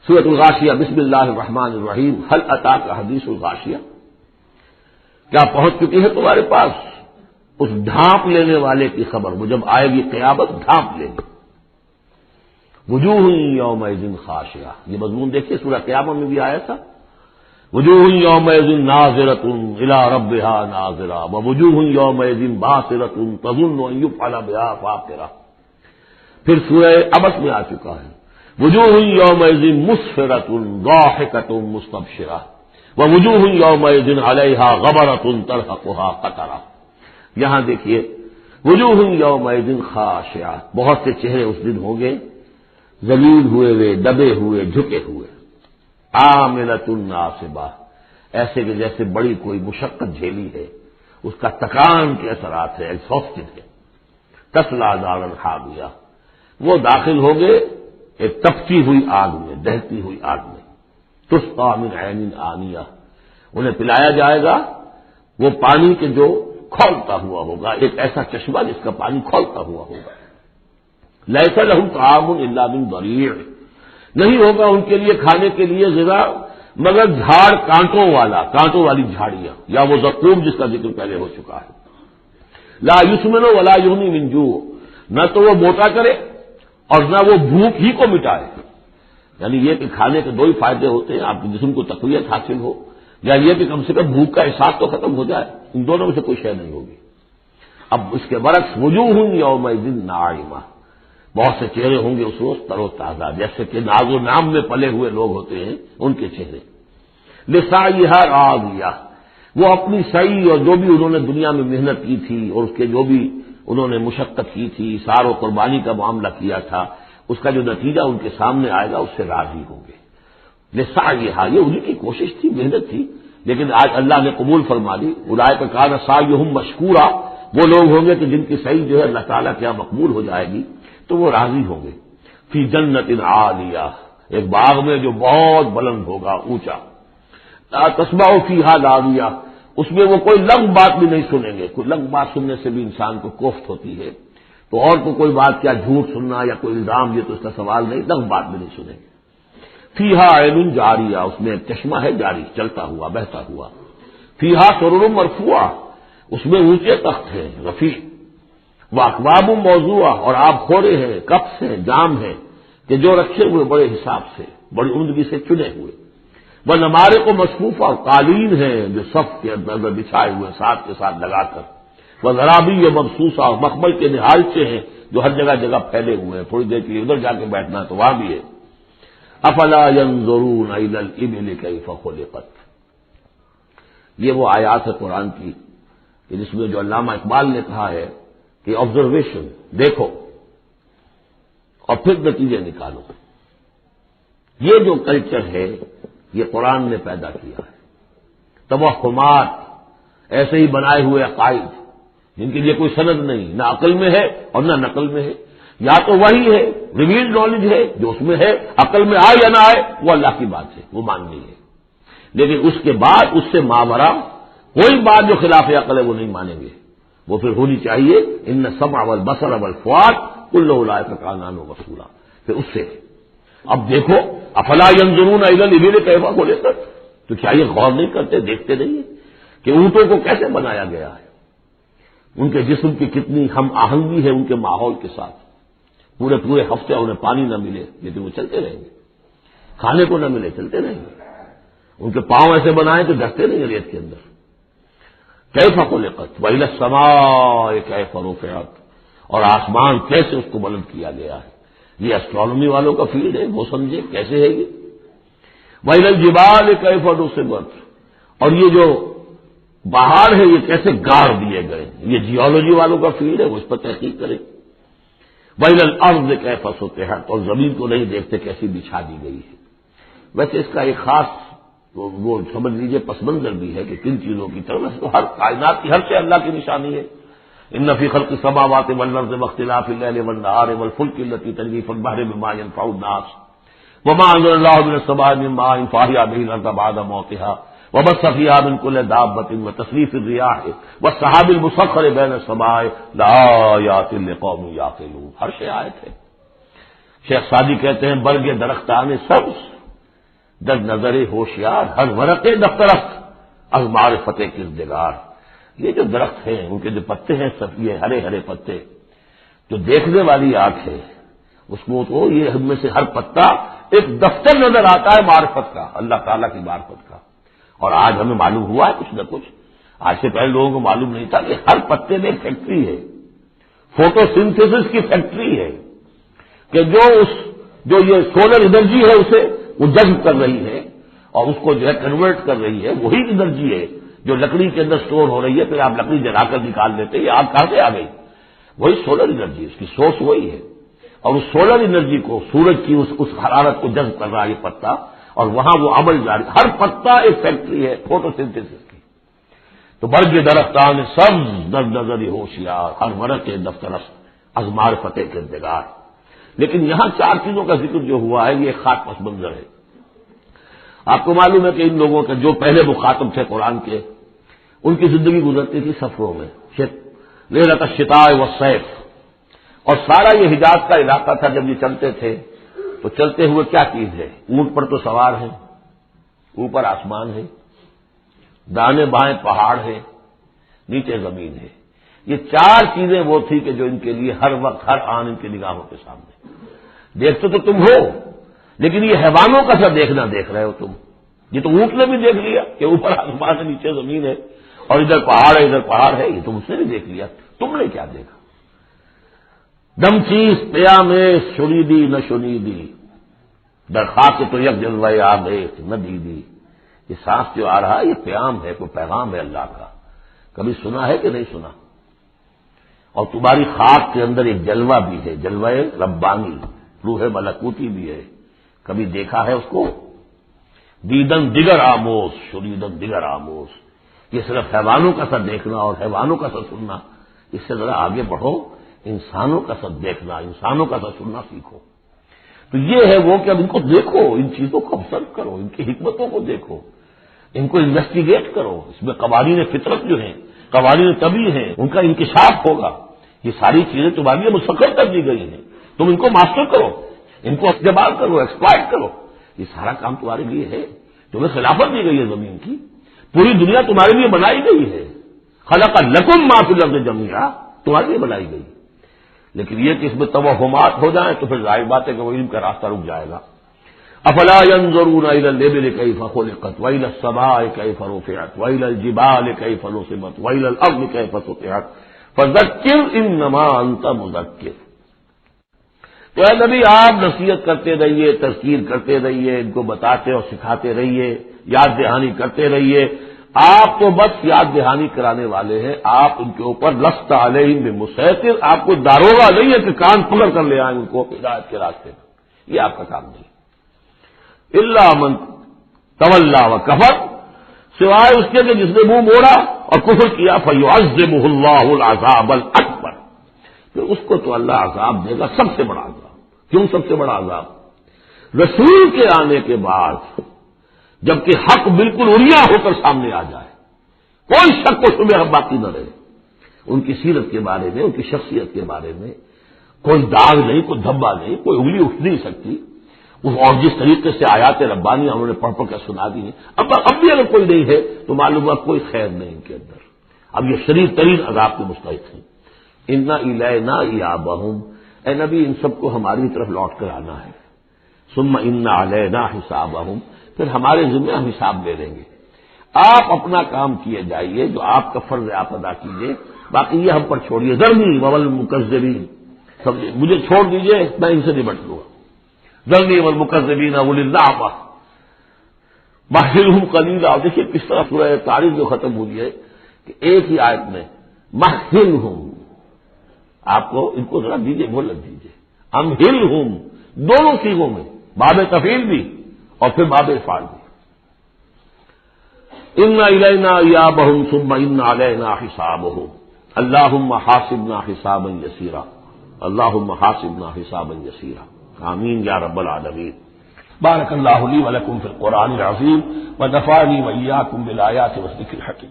سورۃ الغاشیہ، بسم اللہ الرحمن الرحیم، هل اتاک حدیث الغاشیہ، کیا پہنچ چکی ہے تمہارے پاس اس ڈھانپ لینے والے کی خبر؟ وہ جب آئے گی قیامت ڈھانپ لے گی. وجوہ یومئذ خاشعہ، یہ مضمون دیکھیے سورہ قیامت میں بھی آیا تھا. وجوہ یومئذ ناظرۃ الی ربها ناظرہ ووجوہ یومئذ باسرۃ تظن ان یفعل بها فاقرہ. پھر سورہ عبس میں آ چکا ہے وجوہ یومئذ مسفرۃ ضاحکۃ مستبشرہ ووجوہ یومئذ علیہا غبرۃ ترہقها قطرہ. یہاں دیکھیے وجوہ یومئذ خاشعہ، بہت سے چہرے اس دن ہوں گے ذلیل ہوئے ہوئے، دبے ہوئے، جھکے ہوئے. عاملۃ ناصبہ، ایسے کہ جیسے بڑی کوئی مشقت جھیلی ہے، اس کا تکان کے اثرات ہے، ایگزاسٹڈ ہے. تصلیٰ نارا حامیہ، وہ داخل ہو گئے ایک تپتی ہوئی آگ میں، دہتی ہوئی آگ میں. تسقیٰ من عین آنیہ، انہیں پلایا جائے گا وہ پانی کے جو کھولتا ہوا ہوگا، ایک ایسا چشمہ جس کا پانی کھولتا ہوا ہوگا. لیس لہم طعام الا من ضریع، نہیں ہوگا ان کے لیے کھانے کے لیے غذا مگر جھاڑ کانٹوں والا، کانٹوں والی جھاڑیاں، یا وہ زقوم جس کا ذکر پہلے ہو چکا ہے. لا یسمن ولا یغنی من جوع، نہ تو وہ موٹا کرے اور نہ وہ بھوک ہی کو مٹائے. یعنی یہ کہ کھانے کے دو ہی فائدے ہوتے ہیں، آپ کے جسم کو تقویت حاصل ہو، یا یہ کہ کم سے کم بھوک کا احساس تو ختم ہو جائے. ان دونوں میں سے کوئی شے نہیں ہوگی. اب اس کے برعکس وجوہ یومئذ ناعمہ، بہت سے چہرے ہوں گے اس روز تر و تازہ، جیسے کہ ناز و نام میں پلے ہوئے لوگ ہوتے ہیں ان کے چہرے. لسعیھا راضیہ، وہ اپنی سعی اور جو بھی انہوں نے دنیا میں محنت کی تھی اور اس کے جو بھی انہوں نے مشقت کی تھی، اثار و قربانی کا معاملہ کیا تھا، اس کا جو نتیجہ ان کے سامنے آئے گا اس سے راضی ہوں گے. لسعیھا، یہ انہیں کی کوشش تھی، محنت تھی، لیکن آج اللہ نے قبول فرما دی. اولئک کان سعیھم مشکورا، وہ لوگ ہوں گے کہ جن کی سعی جو ہے اللہ تعالیٰ کے یہاں مقبول ہو جائے گی تو وہ راضی ہوں گے. فی جنت عالیہ، ایک باغ میں جو بہت بلند ہوگا، اونچا. لا تسمع فیہا لاغیہ، اس میں وہ کوئی لغو بات بھی نہیں سنیں گے. کوئی لغو بات سننے سے بھی انسان کو کوفت ہوتی ہے، تو اور کو کوئی بات کیا جھوٹ سننا یا کوئی الزام، یہ تو اس کا سوال نہیں. لغو بات بھی نہیں سنیں گے. فیہا عین جاریہ، اس میں ایک چشمہ ہے جاری، چلتا ہوا، بہتا ہوا. فیہا سرر مرفوعہ، اس میں اونچے تخت ہیں رفیع. وہ اکواب موضوعہ، اور آپ خورے ہیں، کپس ہیں، جام ہیں کہ جو رکھے ہوئے بڑے حساب سے، بڑی عمدگی سے چنے ہوئے. وہ نمارے کو مصفوفہ، قالین ہیں جو صف کے اندر بچھائے ہوئے ساتھ کے ساتھ لگا کر. وہ ذرابی مبسوسہ، مخمل کے نہالچے ہیں جو ہر جگہ جگہ پھیلے ہوئے ہیں، تھوڑی دیر کے لیے ادھر جا کے بیٹھنا ہے تو وہاں بھی ہے. افلا ينظرون الى الابل كيف خلقت، یہ وہ آیات ہے قرآن کی کہ جس میں جو علامہ اقبال نے کہا ہے کہ آبزرویشن، دیکھو اور پھر نتیجے نکالو. یہ جو کلچر ہے یہ قرآن نے پیدا کیا ہے. توہمات، ایسے ہی بنائے ہوئے عقائد جن کے لیے کوئی سند نہیں، نہ عقل میں ہے اور نہ نقل میں ہے. یا تو وہی ہے، ریویلڈ نالج ہے جو اس میں ہے، عقل میں آئے یا نہ آئے وہ اللہ کی بات ہے، وہ ماننی ہے. لیکن اس کے بعد اس سے ماورا کوئی بات جو خلاف عقل ہے وہ نہیں مانیں گے. وہ پھر ہونی چاہیے ان السمع والبصر والفؤاد کل اولئک کان عنہ مسئولا. پھر اس سے اب دیکھو افلا ينظرون الى الابل كيف خلقت، تو کیا یہ غور نہیں کرتے، دیکھتے نہیں ہیں کہ اونٹوں کو کیسے بنایا گیا ہے، ان کے جسم کی کتنی ہم آہنگی ہے ان کے ماحول کے ساتھ. پورے پورے ہفتے انہیں پانی نہ ملے لیکن وہ چلتے رہیں گے، کھانے کو نہ ملے چلتے رہیں گے. ان کے پاؤں ایسے بنائے تو ڈرتے نہیں ہیں ریت کے اندر. کیف خلقت وإلى السماء کیف رفعت، اور آسمان کیسے اس کو بلند کیا گیا ہے. یہ اسٹرانومی والوں کا فیلڈ ہے، وہ سمجھے کیسے ہے یہ. وإلى الجبال کیف نصبت، اور یہ جو پہاڑ ہے یہ کیسے گاڑ دیے گئے، یہ جیولوجی والوں کا فیلڈ ہے، وہ اس پر تحقیق کریں. وإلى الأرض كيف سطحت، اور زمین کو نہیں دیکھتے کیسی بچھا دی گئی ہے. ویسے اس کا ایک خاص وہ سمجھ لیجیے پس منظر بھی ہے کہ کن چیزوں کی طرف تو ہر کائنات کی ہر سے اللہ کی نشانی ہے. ان فی خلق السماوات والارض واختلاف الليل والنهار والفلك التي تجري في البحر بما ينفع الناس وما انزل الله من السماء من ماء فاحيا به الارض بعد موتها وبث فيها من كل دابة وتصريف الرياح والسحاب المسخر بين السماء لآيات لقوم يعقلون. ہر شے آیت ہے. شیخ سعدی کہتے ہیں برگ درختان سبز در نظر ہوشیار ہر ورق دفترست از معرفت کردگار. یہ جو درخت ہیں ان کے جو پتے ہیں سب یہ ہرے ہرے پتے، جو دیکھنے والی آنکھ ہے اس کو تو یہ ہم میں سے ہر پتا ایک دفتر نظر آتا ہے معرفت کا، اللہ تعالیٰ کی معرفت کا. اور آج ہمیں معلوم ہوا ہے کچھ نہ کچھ، آج سے پہلے لوگوں کو معلوم نہیں تھا کہ ہر پتے میں ایک فیکٹری ہے، فوٹو سنتھیسس کی فیکٹری ہے، کہ جو یہ سولر انرجی ہے اسے وہ جذب کر رہی ہے اور اس کو جو ہے کنورٹ کر رہی ہے. وہی انرجی ہے جو لکڑی کے اندر سٹور ہو رہی ہے، پھر آپ لکڑی جلا کر نکال لیتے، یہ آگ کہاں سے آ گئی؟ وہی سولر انرجی، اس کی سورس وہی ہے. اور اس سولر انرجی کو، سورج کی اس حرارت کو جذب کر رہا ہے یہ پتا، اور وہاں وہ عمل جاری. ہر پتا ایک فیکٹری ہے فوٹو سنتھیسس کی. تو برگ درختان سبز در نظر ہوشیار ہر ورق دفترست از معرفت کردگار. لیکن یہاں چار چیزوں کا ذکر جو ہوا ہے یہ خاص پس منظر ہے. آپ کو معلوم ہے کہ ان لوگوں کے جو پہلے مخاطب تھے قرآن کے، ان کی زندگی گزرتی تھی سفروں میں، لیلۃ الشتاء والصیف. اور سارا یہ حجاز کا علاقہ تھا جب یہ چلتے تھے تو چلتے ہوئے کیا چیز ہے؟ اونٹ پر تو سوار ہے، اوپر آسمان ہے، دانے بائیں پہاڑ ہے، نیچے زمین ہے. یہ چار چیزیں وہ تھی کہ جو ان کے لیے ہر وقت ہر آن ان کی نگاہوں کے سامنے. دیکھتے تو تم ہو، لیکن یہ حیوانوں کا سا دیکھنا دیکھ رہے ہو تم. یہ تو اونٹ نے بھی دیکھ لیا کہ اوپر آسمان ہے نیچے زمین ہے اور ادھر پہاڑ ہے ادھر پہاڑ ہے، یہ تم اس نے بھی دیکھ لیا. تم نے کیا دیکھا؟ دم چیز پیا میں شنیدی نہ شنیدی درخواست تو یک جلوہ آمیخ نہ دیدی. یہ سانس جو آ رہا ہے یہ پیام ہے، کوئی پیغام ہے اللہ کا. کبھی سنا ہے کہ نہیں سنا؟ اور تمہاری خاک کے اندر ایک جلوہ بھی ہے، جلوہ ربانی، روح ملکوتی بھی ہے. کبھی دیکھا ہے اس کو؟ دیدن دیگر آموز شنیدن دیگر آموز. یہ صرف حیوانوں کا سا دیکھنا اور حیوانوں کا سا سننا. اس سے ذرا آگے بڑھو، انسانوں کا سا دیکھنا، انسانوں کا سا سننا سیکھو. تو یہ ہے وہ کہ اب ان کو دیکھو، ان چیزوں کو آبزرو کرو، ان کی حکمتوں کو دیکھو، ان کو انویسٹیگیٹ کرو. اس میں قوانین فطرت جو ہیں، قوانین طبیعی ہیں، ان کا انکشاف ہوگا. یہ ساری چیزیں تمہارے لیے مسخر کر دی گئی ہیں، تم ان کو ماسٹر کرو، ان کو استعمال کرو، ایکسپلائٹ کرو. یہ سارا کام تمہارے لیے ہے. تمہیں خلافت دی گئی ہے زمین کی، پوری دنیا تمہارے لیے بنائی گئی ہے. خلق لکم ما فی الارض جمیعا، تمہارے لیے بنائی گئی. لیکن یہ کہ اس میں توہمات ہو جائیں تو پھر ظاہر بات ہے کہ وہ علم کا راستہ رک جائے گا. افلا ينظرون الى الابل كيف خلقت والى السماء كيف رفعت والى الجبال كيف نصبت والى الارض كيف سطحت فذكر انما انت مذكر. تو اے نبی آپ نصیحت کرتے رہیے، تذکیر کرتے رہیے، ان کو بتاتے اور سکھاتے رہیے، یاد دہانی کرتے رہیے. آپ تو بس یاد دہانی کرانے والے ہیں، آپ ان کے اوپر لست علیہم بمسیطر، آپ کو داروغہ نہیں ہے کہ کان پکڑ کر لے آئیں ان کو ہدایت کے راستے پر. یہ آپ کا کام نہیں. الا من تولا وکفر، سوائے اس کے کہ جس نے منہ موڑا اور کفر کیا، فیعذبہ اللہ العذاب الاکبر، پھر اس کو تو اللہ عذاب دے گا، سب سے بڑا عذاب. کیوں سب سے بڑا عذاب؟ رسول کے آنے کے بعد جبکہ حق بالکل عریاں ہو کر سامنے آ جائے، کوئی شک و شبہ باقی نہ رہے، ان کی سیرت کے بارے میں، ان کی شخصیت کے بارے میں کوئی داغ نہیں، کوئی دھبا نہیں، کوئی انگلی اٹھ نہیں سکتی. اور جس طریقے سے آیات ربانی انہوں نے پڑھ پڑھ کر سنا دی ہیں، اب بھی اگر کوئی نہیں ہے تو معلوم ہوا کوئی خیر نہیں ان کے اندر. اب یہ شدید ترین عذاب کے مستحق ہیں. انا الینا ایابہم، اے نبی ان سب کو ہماری طرف لوٹ کر آنا ہے. ثم ان علینا حسابہم، پھر ہمارے ذمہ ہم حساب لے لیں گے. آپ اپنا کام کیے جائیے، جو آپ کا فرض ہے آپ ادا کیجیے، باقی یہ ہم پر چھوڑیے. ذرنی والمکذبین، مجھے چھوڑ دیجیے، میں ان سے نمٹ لوں گا. ذرنی والمکذبین اولی النعمہ مہلہم قلیلا. دیکھیے کس طرح سورہ طارق جو ختم ہوئی ہے کہ ایک ہی آیت میں مہلہم، آپ کو ان کو ذرا دیجیے، مہلت دیجیے. امہلہم دونوں سیغوں میں، باب تفعیل بھی اور پھر باب افعال بھی. ان الینا ایابہم ثم ان علینا حسابہم اللہم حاسبنا حسابا یسیرا اللہم حاسبنا حسابا یسیرا. آمین یا رب العالمین. بارک اللہ لی ولکم فی القرآن العظیم ونفعنی وإیاکم بالآیات والذکر الحکیم.